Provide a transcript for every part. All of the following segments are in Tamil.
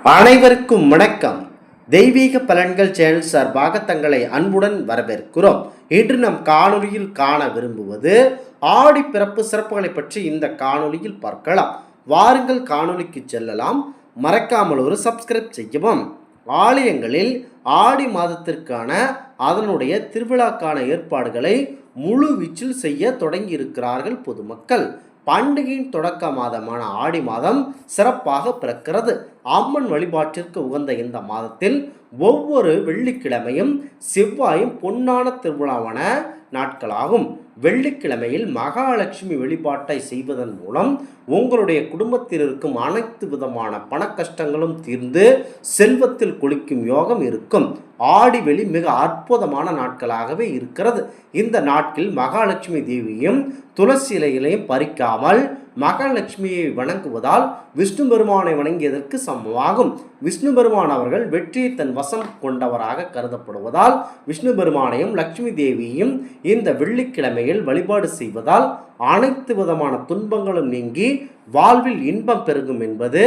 அனைவருக்கும் வணக்கம். தெய்வீக பலன்கள் சேனல் சார்பாக தங்களை அன்புடன் வரவேற்கிறோம். இன்று நம் காணொலியில் காண விரும்புவது ஆடி பிறப்பு சிறப்புகளை பற்றி இந்த காணொலியில் பார்க்கலாம். வாருங்கள் காணொலிக்கு செல்லலாம். மறக்காமல் ஒரு சப்ஸ்கிரைப் செய்யவும். ஆலயங்களில் ஆடி மாதத்திற்கான அதனுடைய திருவிழாக்கான ஏற்பாடுகளை முழு வீச்சில் செய்ய தொடங்கி இருக்கிறார்கள் பொதுமக்கள். பண்டிகையின் தொடக்க மாதமான ஆடி மாதம் சிறப்பாக பிறக்கிறது. அம்மன் வழிபாட்டிற்கு உகந்த இந்த மாதத்தில் ஒவ்வொரு வெள்ளிக்கிழமையும் செவ்வாயும் பொன்னான திருவிழாவான நாட்களாகும். வெள்ளிக்கிழமையில் மகாலட்சுமி வழிபாட்டை செய்வதன் மூலம் உங்களுடைய குடும்பத்தில் இருக்கும் அனைத்து விதமான பண கஷ்டங்களும் தீர்ந்து செல்வத்தில் குளிக்கும் யோகம் இருக்கும். ஆடி வெளி மிக அற்புதமான நாட்களாகவே இருக்கிறது. இந்த நாட்களில் மகாலட்சுமி தேவியும் துளசி இலைகளையும் பறிக்காமல் மகாலட்சுமியை வணங்குவதால் விஷ்ணு பெருமானை வணங்கியதற்கு சமமாகும். விஷ்ணு பெருமான் அவர்கள் வெற்றியை தன் வசம் கொண்டவராக கருதப்படுவதால் விஷ்ணு பெருமானையும் லட்சுமி தேவியையும் இந்த வெள்ளிக்கிழமையில் வழிபாடு செய்வதால் அனைத்து விதமான துன்பங்களும் நீங்கி வாழ்வில் இன்பம் பெருகும் என்பது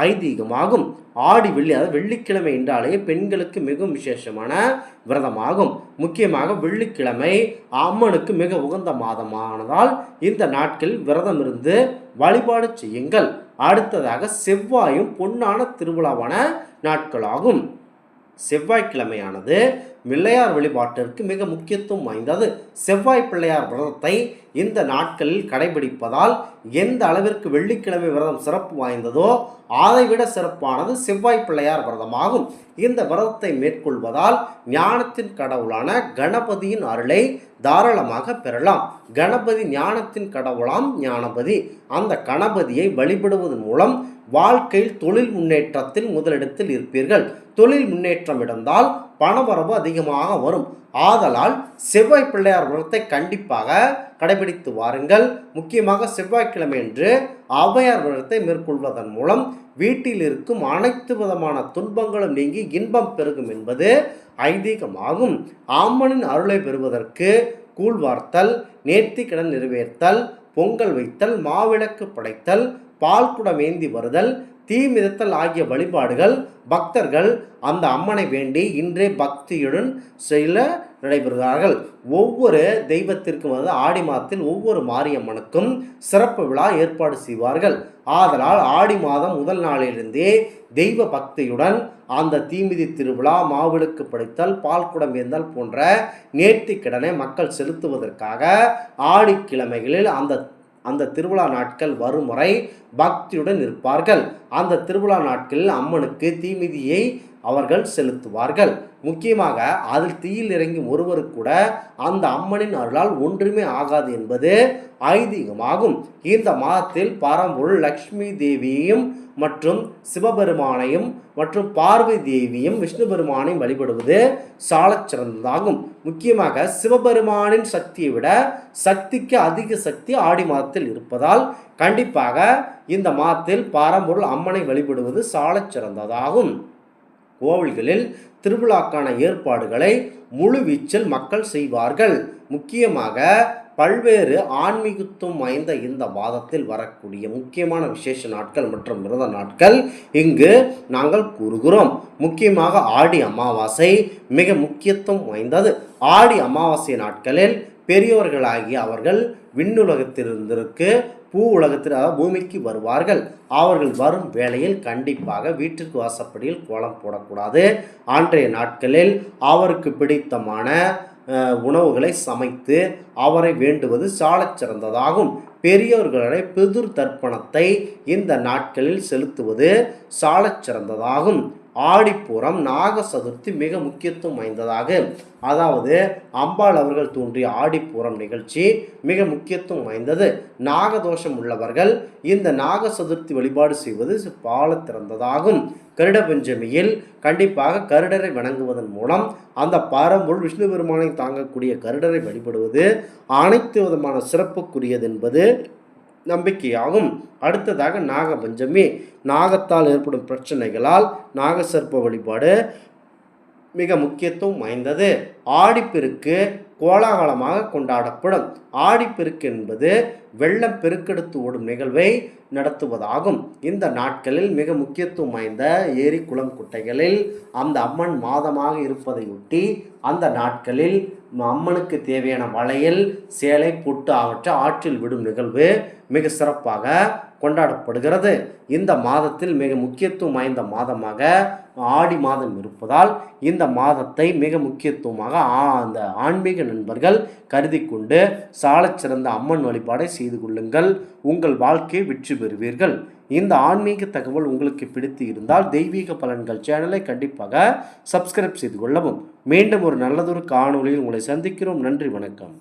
ஐதீகமாகும். ஆடி வெள்ளி, அதாவது வெள்ளிக்கிழமை என்றாலே பெண்களுக்கு மிகவும் விசேஷமான விரதமாகும். முக்கியமாக வெள்ளிக்கிழமை அம்மனுக்கு மிக உகந்த மாதமானதால் இந்த நாட்களில் விரதம் இருந்து வழிபாடு செய்யுங்கள். அடுத்ததாக செவ்வாயும் பொன்னான திருவிழாவான நாட்களாகும். செவ்வாய்க்கிழமையானது பிள்ளையார் வழிபாட்டிற்கு மிக முக்கியத்துவம் வாய்ந்தது. செவ்வாய் பிள்ளையார் விரதத்தை இந்த நாட்களில் கடைபிடிப்பதால் எந்த அளவிற்கு வெள்ளிக்கிழமை விரதம் சிறப்பு வாய்ந்ததோ அதைவிட சிறப்பானது செவ்வாய் பிள்ளையார் விரதமாகும். இந்த விரதத்தை மேற்கொள்வதால் ஞானத்தின் கடவுளான கணபதியின் அருளை தாராளமாக பெறலாம். கணபதி ஞானத்தின் கடவுளாம் ஞானபதி. அந்த கணபதியை வழிபடுவதன் மூலம் வாழ்க்கையில் தொழில் முன்னேற்றத்தில் முதலிடத்தில் இருப்பீர்கள். தொழில் முன்னேற்றம் இருந்தால் பணவரவு அதிகமாக வரும். ஆதலால் செவ்வாய் பிள்ளையார் விரதத்தை கண்டிப்பாக கடைபிடித்து வாருங்கள். முக்கியமாக செவ்வாய்க்கிழமை என்று ஔவையார் விரதத்தை மேற்கொள்வதன் மூலம் வீட்டில் இருக்கும் அனைத்து விதமான துன்பங்களும் நீங்கி இன்பம் பெருகும் என்பது ஐதீகமாகும். அம்மனின் அருளை பெறுவதற்கு கூழ் வார்த்தல், நேர்த்திக்கடன் நிறைவேற்றல், பொங்கல் வைத்தல், மாவிளக்கு படைத்தல், பால்குடம் ஏந்தி வருதல், தீ மிதத்தல் ஆகிய வழிபாடுகள் பக்தர்கள் அந்த அம்மனை வேண்டி இன்றே பக்தியுடன் செய்ய நடைபெறுகிறார்கள். ஒவ்வொரு தெய்வத்திற்கும் ஆடி மாதத்தில் ஒவ்வொரு மாரியம்மனுக்கும் சிறப்பு விழா ஏற்பாடு செய்வார்கள். ஆதலால் ஆடி மாதம் முதல் நாளிலிருந்தே தெய்வ பக்தியுடன் அந்த தீமிதி திருவிழா, மாவிளக்கு படைத்தல், பால்குடம் ஏந்தல் போன்ற நேர்த்திக்கடனை மக்கள் செலுத்துவதற்காக ஆடிக்கிழமைகளில் அந்த திருவிழா நாட்கள் வரும் முறை பக்தியுடன் இருப்பார்கள். அந்த திருவிழா நாட்களில் அம்மனுக்கு தீமிதியை அவர்கள் செலுத்துவார்கள். முக்கியமாக அதில் தீயில் இறங்கும் ஒருவருக்கு கூட அந்த அம்மனின் அருளால் ஒன்றுமே ஆகாது என்பது ஐதீகமாகும். இந்த மாதத்தில் பரம்பொருள் லக்ஷ்மி தேவியையும் மற்றும் சிவபெருமானையும் மற்றும் பார்வதி தேவியும் விஷ்ணு பெருமானையும் வழிபடுவது சாலச் சிறந்ததாகும். முக்கியமாக சிவபெருமானின் சக்தியை விட சக்திக்கு அதிக சக்தி ஆடி மாதத்தில் இருப்பதால் கண்டிப்பாக இந்த மாதத்தில் பரம்பொருள் அம்மனை வழிபடுவது சாலச் சிறந்ததாகும். கோவில்களில் திருவிழாக்கான ஏற்பாடுகளை முழு வீச்சில் மக்கள் செய்வார்கள். முக்கியமாக பல்வேறு ஆன்மீகத்துவம் வாய்ந்த இந்த மாதத்தில் வரக்கூடிய முக்கியமான விசேஷ நாட்கள் மற்றும் விரத நாட்கள் இங்கு நாங்கள் கூறுகிறோம். முக்கியமாக ஆடி அமாவாசை மிக முக்கியத்துவம் வாய்ந்தது. ஆடி அமாவாசை நாட்களில் பெரியோர்களாகிய அவர்கள் விண்ணுலகத்திலிருந்திருக்கு பூ உலகத்தில், அதாவது பூமிக்கு வருவார்கள். அவர்கள் வரும் வேளையில் கண்டிப்பாக வீட்டிற்கு வாசப்படியில் கோலம் போடக்கூடாது. அன்றைய நாட்களில் அவருக்கு பிடித்தமான உணவுகளை சமைத்து அவரை வேண்டுவது சாலச் சிறந்ததாகும். பெரியோர்களுடைய பிதுர் தர்ப்பணத்தை இந்த நாட்களில் செலுத்துவது சாலச் சிறந்ததாகும். ஆடிப்பூரம் நாக சதுர்த்தி மிக முக்கியத்துவம் வாய்ந்ததாக, அதாவது அம்பாள் அவர்கள் தோன்றிய ஆடிப்பூரம் நிகழ்ச்சி மிக முக்கியத்துவம் வாய்ந்தது. நாகதோஷம் உள்ளவர்கள் இந்த நாக சதுர்த்தி வழிபாடு செய்வது பால திறந்ததாகும். கருட பஞ்சமியில் கண்டிப்பாக கருடரை வணங்குவதன் மூலம் அந்த பரம்பொருள் விஷ்ணு பெருமானை தாங்கக்கூடிய கருடரை வழிபடுவது அனைத்து விதமான சிறப்புக்குரியது என்பது நம்பிக்கையாகும். அடுத்ததாக நாக பஞ்சமி. நாகத்தால் ஏற்படும் பிரச்சனைகளால் நாகசர்ப்ப வழிபாடு மிக முக்கியத்துவம் வாய்ந்தது. ஆடிப்பெருக்கு கோலாகலமாக கொண்டாடப்படும். ஆடிப்பெருக்கு என்பது வெள்ளம் பெருக்கெடுத்து ஓடும் நிகழ்வை நடத்துவதாகும். இந்த நாட்களில் மிக முக்கியத்துவம் வாய்ந்த ஏரி குளம் குட்டைகளில் அந்த அம்மன் மாதமாக இருப்பதை ஒட்டி அந்த நாட்களில் அம்மனுக்கு தேவையான வளையல், சேலை, பொட்டு ஆகியவற்றை ஆற்றில் விடும் நிகழ்வு மிக சிறப்பாக கொண்டாடப்படுகிறது. இந்த மாதத்தில் மிக முக்கியத்துவம் வாய்ந்த மாதமாக ஆடி மாதம் இருப்பதால் இந்த மாதத்தை மிக முக்கியத்துவமாக அந்த ஆன்மீக நண்பர்கள் கருதி கொண்டு சாலச் சிறந்த அம்மன் வழிபாடை செய்து கொள்ளுங்கள். உங்கள் வாழ்க்கையை வெற்றி பெறுவீர்கள். இந்த ஆன்மீக தகவல் உங்களுக்கு பிடித்து இருந்தால் தெய்வீக பலன்கள் சேனலை கண்டிப்பாக சப்ஸ்கிரைப் செய்து கொள்ளவும். மீண்டும் ஒரு நல்லதொரு காணொளியில் உங்களை சந்திக்கிறோம். நன்றி, வணக்கம்.